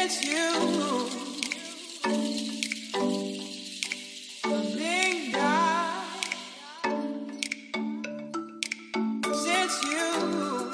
Since you coming down, since you.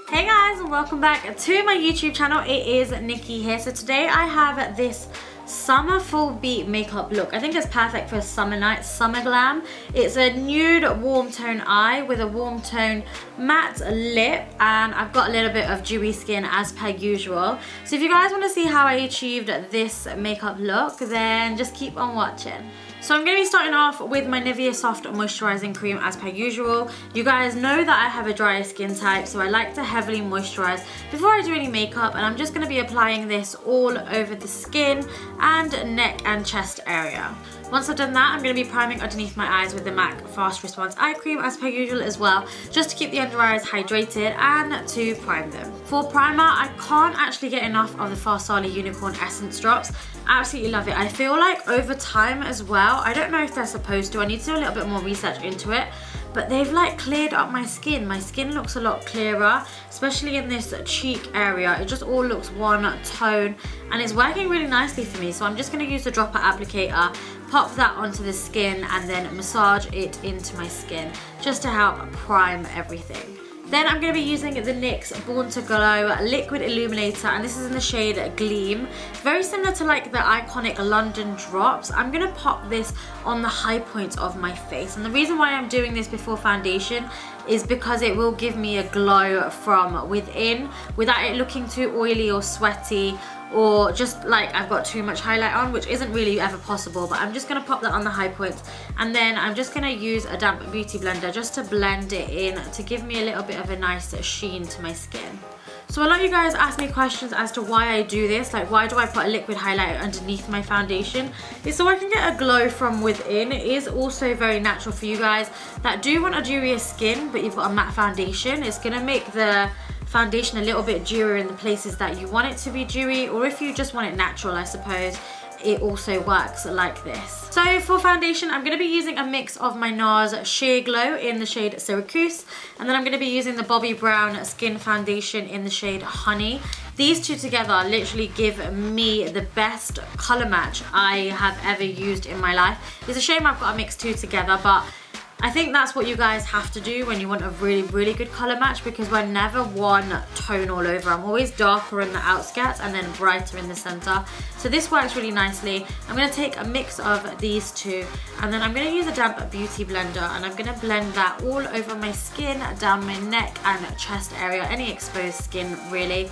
Hey guys, and welcome back to my YouTube channel. It is Nikki here. So today I have this summer full beat makeup look. I think it's perfect for a summer night, summer glam. It's a nude warm tone eye with a warm tone matte lip, and I've got a little bit of dewy skin as per usual. So if you guys want to see how I achieved this makeup look, then just keep on watching. So I'm going to be starting off with my NIVEA Soft Moisturizing Cream as per usual. You guys know that I have a drier skin type, so I like to heavily moisturize before I do any makeup, and I'm just going to be applying this all over the skin and neck and chest area. Once I've done that, I'm going to be priming underneath my eyes with the MAC Fast Response Eye Cream as per usual as well, just to keep the under eyes hydrated and to prime them. For primer, I can't actually get enough of the FARSALI Unicorn Essence Drops. Absolutely love it. I feel like over time as well, I don't know if they're supposed to, I need to do a little bit more research into it, but they've like cleared up my skin. My skin looks a lot clearer, especially in this cheek area. It just all looks one tone, and it's working really nicely for me. So I'm just going to use the dropper applicator, pop that onto the skin, and then massage it into my skin just to help prime everything. Then I'm going to be using the NYX Born to Glow Liquid Illuminator, and this is in the shade Gleam. Very similar to like the iconic London drops. I'm going to pop this on the high points of my face, and the reason why I'm doing this before foundation is because it will give me a glow from within without it looking too oily or sweaty, or just like I've got too much highlight on, which isn't really ever possible. But I'm just going to pop that on the high points, and then I'm just going to use a damp beauty blender just to blend it in to give me a little bit of a nice sheen to my skin. So a lot of you guys ask me questions as to why I do this, like why do I put a liquid highlighter underneath my foundation? It's so I can get a glow from within. It is also very natural for you guys that do want a dewier skin but you've got a matte foundation. It's going to make the foundation a little bit dewier in the places that you want it to be dewy, or if you just want it natural, I suppose it also works like this. So for foundation, I'm going to be using a mix of my NARS Sheer Glow in the shade Syracuse, and then I'm going to be using the BOBBI Brown Skin Foundation in the shade Honey. These two together literally give me the best colour match I have ever used in my life. It's a shame I've got to mix two together, but I think that's what you guys have to do when you want a really, really good colour match, because we're never one tone all over. I'm always darker in the outskirts and then brighter in the centre. So this works really nicely. I'm going to take a mix of these two, and then I'm going to use a damp beauty blender, and I'm going to blend that all over my skin, down my neck and chest area, any exposed skin really,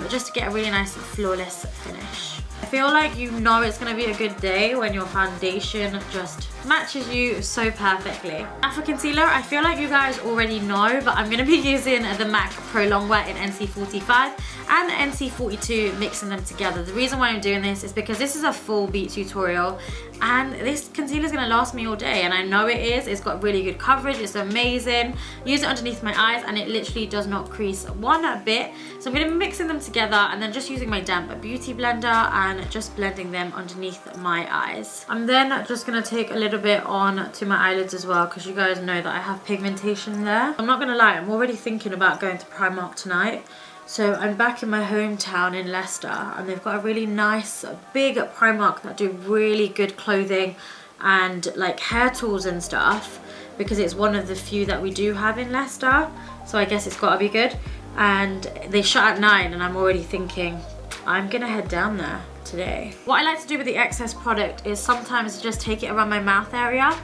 just to get a really nice flawless finish. I feel like you know it's going to be a good day when your foundation just matches you so perfectly. Now for concealer, I feel like you guys already know, but I'm going to be using the MAC Pro Longwear in NC45 and NC42, mixing them together. The reason why I'm doing this is because this is a full beat tutorial, and this concealer is going to last me all day, and I know it is. It's got really good coverage, it's amazing. Use it underneath my eyes and it literally does not crease one bit. So I'm going to be mixing them together and then just using my damp beauty blender and just blending them underneath my eyes. I'm then just going to take a little bit on to my eyelids as well, because you guys know that I have pigmentation there. I'm not going to lie, I'm already thinking about going to Primark tonight. So I'm back in my hometown in Leicester, and they've got a really nice big Primark that do really good clothing and like hair tools and stuff, because it's one of the few that we do have in Leicester. So I guess it's got to be good. And they shut at 9, and I'm already thinking I'm gonna head down there today. What I like to do with the excess product is sometimes just take it around my mouth area,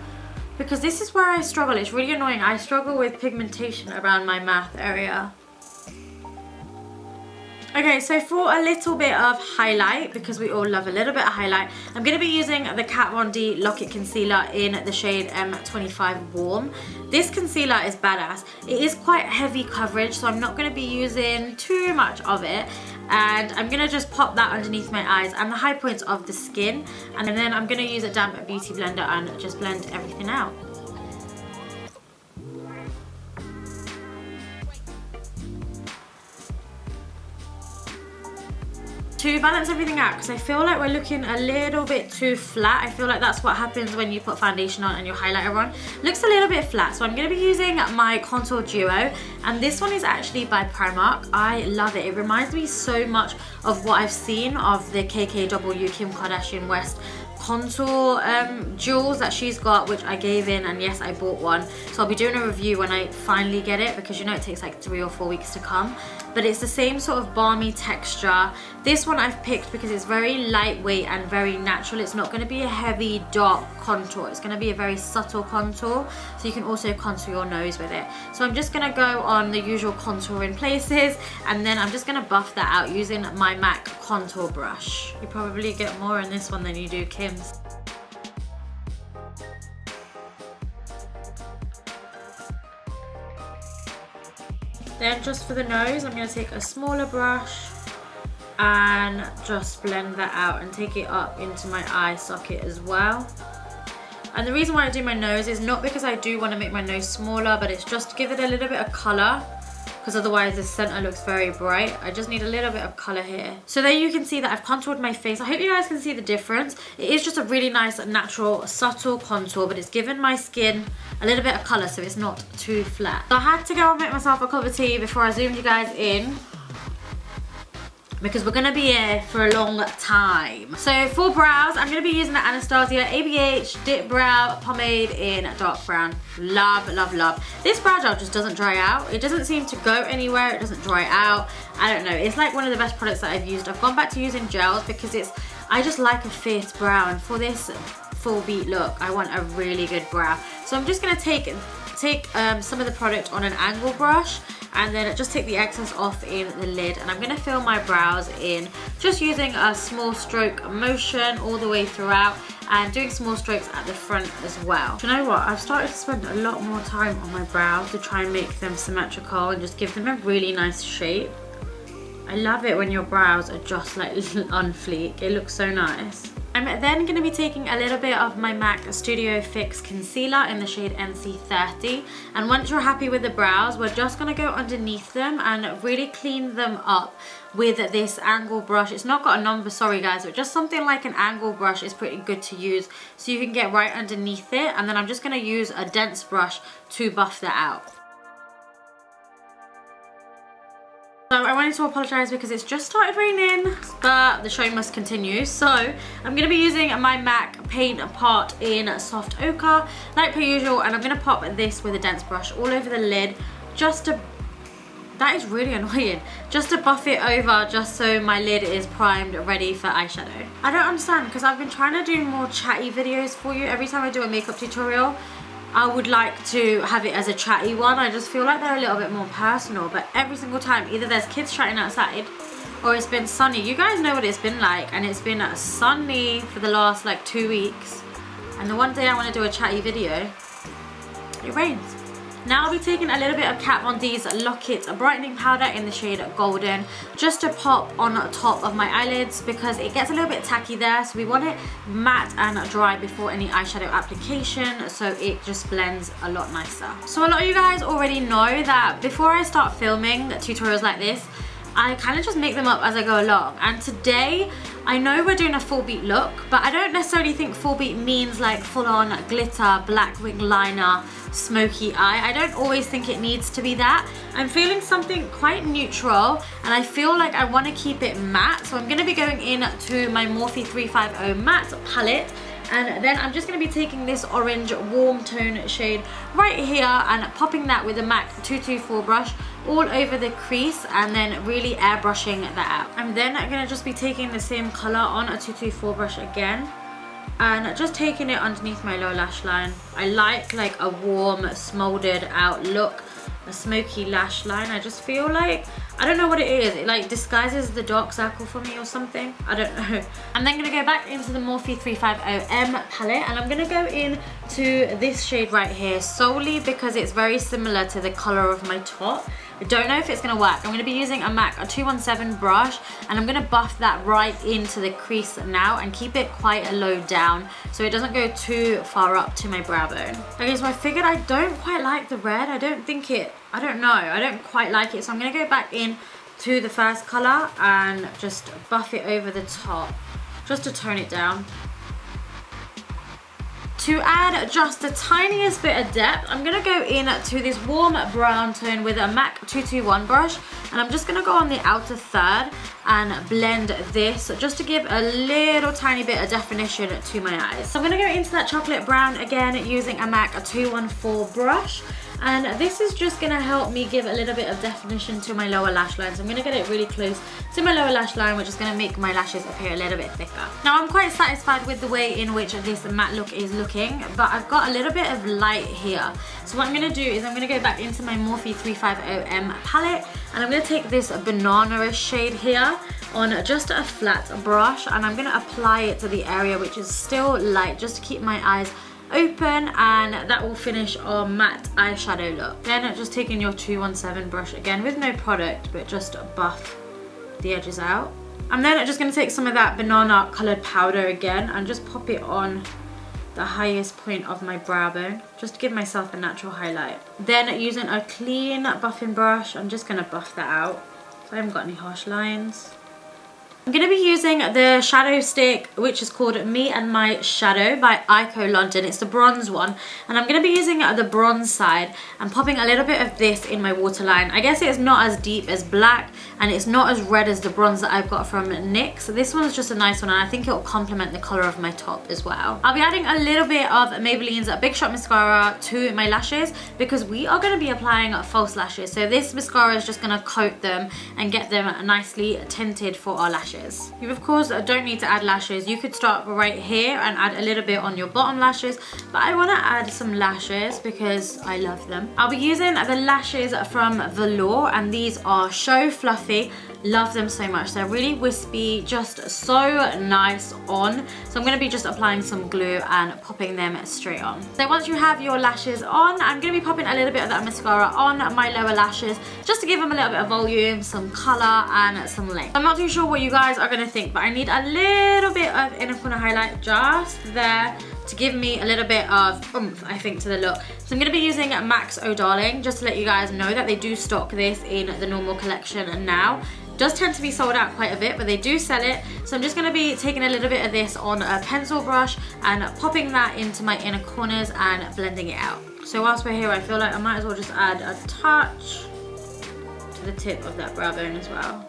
because this is where I struggle. It's really annoying. I struggle with pigmentation around my mouth area. Okay, so for a little bit of highlight, because we all love a little bit of highlight, I'm going to be using the KATVOND Lock-It Concealer in the shade M25 Warm. This concealer is badass. It is quite heavy coverage, so I'm not going to be using too much of it. And I'm going to just pop that underneath my eyes and the high points of the skin. And then I'm going to use a damp beauty blender and just blend everything out. to balance everything out, because I feel like we're looking a little bit too flat. I feel like that's what happens when you put foundation on and your highlighter on. Looks a little bit flat, so I'm going to be using my contour duo, and this one is actually by Primark. I love it. It reminds me so much of what I've seen of the KKW Kim Kardashian West contour jewels that she's got, which I gave in, and yes, I bought one. So I'll be doing a review when I finally get it, because you know it takes like 3 or 4 weeks to come. But it's the same sort of balmy texture. This one I've picked because it's very lightweight and very natural. It's not going to be a heavy dark contour. It's going to be a very subtle contour, so you can also contour your nose with it. So I'm just going to go on the usual contouring places, and then I'm just going to buff that out using my MAC contour brush. You probably get more in this one than you do Kim's. Then just for the nose, I'm going to take a smaller brush and just blend that out and take it up into my eye socket as well. And the reason why I do my nose is not because I do want to make my nose smaller, but it's just to give it a little bit of colour, because otherwise the center looks very bright. I just need a little bit of colour here. So there you can see that I've contoured my face. I hope you guys can see the difference. It is just a really nice, natural, subtle contour, but it's given my skin a little bit of colour, so it's not too flat. So I had to go and make myself a cup of tea before I zoomed you guys in, because we're going to be here for a long time. So for brows, I'm going to be using the Anastasia ABH Dip Brow Pomade in dark brown. Love, love, love. This brow gel just doesn't dry out. It doesn't seem to go anywhere. It doesn't dry out. I don't know. It's like one of the best products that I've used. I've gone back to using gels because I just like a fierce brow, and for this full beat look, I want a really good brow. So I'm just going to take some of the product on an angle brush, and then just take the excess off in the lid, and I'm going to fill my brows in just using a small stroke motion all the way throughout, and doing small strokes at the front as well. Do you know what? I've started to spend a lot more time on my brows to try and make them symmetrical and just give them a really nice shape. I love it when your brows are just like on fleek. It looks so nice. I'm then going to be taking a little bit of my MAC Studio Fix Concealer in the shade NC30, and once you're happy with the brows, we're just going to go underneath them and really clean them up with this angle brush. It's not got a number, sorry guys, but just something like an angle brush is pretty good to use, so you can get right underneath it. And then I'm just going to use a dense brush to buff that out. So I wanted to apologise because it's just started raining, but the show must continue. So I'm going to be using my MAC Paint Pot in Soft Ochre, like per usual, and I'm going to pop this with a dense brush all over the lid, just to, that is really annoying, just to buff it over, just so my lid is primed, ready for eyeshadow. I don't understand, because I've been trying to do more chatty videos for you. Every time I do a makeup tutorial, I would like to have it as a chatty one. I just feel like they're a little bit more personal, but every single time either there's kids chatting outside or it's been sunny. You guys know what it's been like, and it's been sunny for the last like 2 weeks, and the one day I want to do a chatty video, it rains. Now I'll be taking a little bit of Kat Von D's Lock It brightening powder in the shade Golden, just to pop on top of my eyelids, because it gets a little bit tacky there, so we want it matte and dry before any eyeshadow application, so it just blends a lot nicer. So a lot of you guys already know that before I start filming tutorials like this, I kind of just make them up as I go along. And today, I know we're doing a full beat look, but I don't necessarily think full beat means like full on glitter, black wing liner, smoky eye. I don't always think it needs to be that. I'm feeling something quite neutral, and I feel like I want to keep it matte. So I'm going to be going into my Morphe 350 matte palette, and then I'm just going to be taking this orange warm tone shade right here and popping that with a MAC 224 brush all over the crease, and then really airbrushing that out. I'm then going to just be taking the same colour on a 224 brush again, and just taking it underneath my lower lash line. I like a warm smoldered out look, a smoky lash line. I just feel like, I don't know what it is, it like disguises the dark circle for me or something, I don't know. I'm then going to go back into the Morphe 350M palette, and I'm going to go into this shade right here solely because it's very similar to the colour of my top. I don't know if it's going to work. I'm going to be using a MAC 217 brush, and I'm going to buff that right into the crease now and keep it quite a low down so it doesn't go too far up to my brow bone. Okay, so I figured I don't quite like the red. I don't know. I don't quite like it. So I'm going to go back in to the first colour and just buff it over the top, just to tone it down. To add just the tiniest bit of depth, I'm going to go in to this warm brown tone with a MAC 221 brush, and I'm just going to go on the outer third and blend this just to give a little tiny bit of definition to my eyes. So I'm going to go into that chocolate brown again using a MAC 214 brush, and this is just going to help me give a little bit of definition to my lower lash line. So I'm going to get it really close to my lower lash line, which is going to make my lashes appear a little bit thicker. Now I'm quite satisfied with the way in which this matte look is looking, but I've got a little bit of light here. So what I'm going to do is I'm going to go back into my Morphe 350M palette, and I'm going to take this banana-ish shade here on just a flat brush, and I'm going to apply it to the area which is still light, just to keep my eyes open, and that will finish our matte eyeshadow look. Then just taking your 217 brush again with no product, but just buff the edges out. And then I'm just going to take some of that banana coloured powder again and just pop it on the highest point of my brow bone, just to give myself a natural highlight. Then using a clean buffing brush, I'm just going to buff that out so I haven't got any harsh lines. I'm going to be using the shadow stick, which is called Me and My Shadow by London. It's the bronze one, and I'm going to be using the bronze side and popping a little bit of this in my waterline. I guess it's not as deep as black, and it's not as red as the bronze that I've got from NYX. So this one's just a nice one, and I think it will complement the colour of my top as well. I'll be adding a little bit of Maybelline's Big Shot Mascara to my lashes, because we are going to be applying false lashes. So this mascara is just going to coat them and get them nicely tinted for our lashes. You of course don't need to add lashes. You could start right here and add a little bit on your bottom lashes, but I want to add some lashes because I love them. I'll be using the lashes from Velour, and these are so fluffy. Love them so much. They're really wispy, just so nice on. So I'm going to be just applying some glue and popping them straight on. So once you have your lashes on, I'm going to be popping a little bit of that mascara on my lower lashes, just to give them a little bit of volume, some colour and some length. I'm not too sure what you guys are going to think, but I need a little bit of inner corner highlight just there to give me a little bit of oomph, I think, to the look. So I'm going to be using Max Oh Darling, just to let you guys know that they do stock this in the normal collection now. Does tend to be sold out quite a bit, but they do sell it. So I'm just going to be taking a little bit of this on a pencil brush and popping that into my inner corners and blending it out. So whilst we're here, I feel like I might as well just add a touch to the tip of that brow bone as well.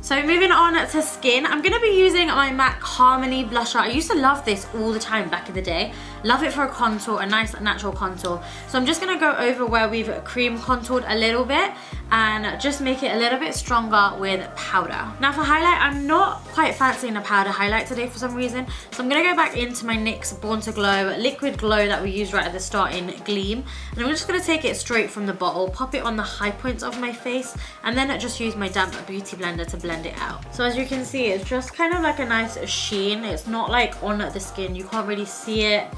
So moving on to skin, I'm going to be using my MAC Harmony blusher. I used to love this all the time back in the day. Love it for a contour, a nice natural contour. So I'm just going to go over where we've cream contoured a little bit and just make it a little bit stronger with powder. Now for highlight, I'm not quite fancying a powder highlight today for some reason. So I'm going to go back into my NYX Born to Glow Liquid Glow that we used right at the start in Gleam. And I'm just going to take it straight from the bottle, pop it on the high points of my face, and then just use my damp beauty blender to blend it out. So as you can see, it's just kind of like a nice sheen. It's not like on the skin, you can't really see it.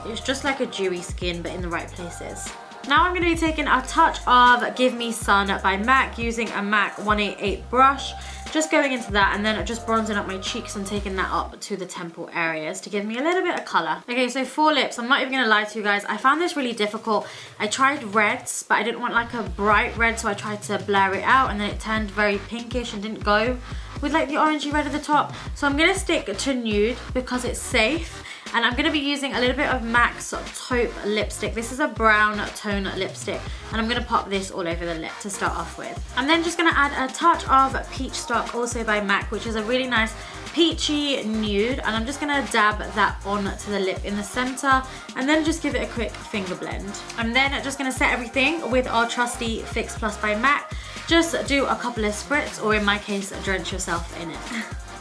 It's just like a dewy skin, but in the right places. Now I'm going to be taking a touch of Give Me Sun by MAC using a MAC 188 brush. Just going into that and then just bronzing up my cheeks and taking that up to the temple areas to give me a little bit of colour. Okay, so for lips, I'm not even going to lie to you guys. I found this really difficult. I tried reds, but I didn't want like a bright red, so I tried to blur it out, and then it turned very pinkish and didn't go with like the orangey red at the top. So I'm going to stick to nude because it's safe. And I'm going to be using a little bit of MAC's Taupe lipstick. This is a brown tone lipstick, and I'm going to pop this all over the lip to start off with. I'm then just going to add a touch of Peach Stock, also by MAC, which is a really nice peachy nude, and I'm just going to dab that onto the lip in the center and then just give it a quick finger blend. I'm then just going to set everything with our trusty Fix Plus by MAC. Just do a couple of spritz, or in my case, drench yourself in it.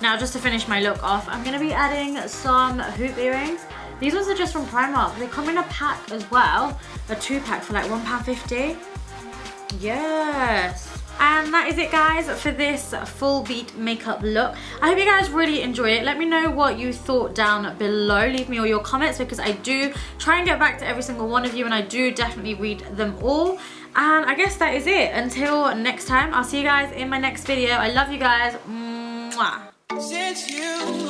Now just to finish my look off, I'm going to be adding some hoop earrings. These ones are just from Primark. They come in a pack as well, a 2-pack for like £1.50. Yes. And that is it, guys, for this full beat makeup look. I hope you guys really enjoyed it. Let me know what you thought down below. Leave me all your comments, because I do try and get back to every single one of you, and I do definitely read them all. And I guess that is it. Until next time, I'll see you guys in my next video. I love you guys. Mwah. Since you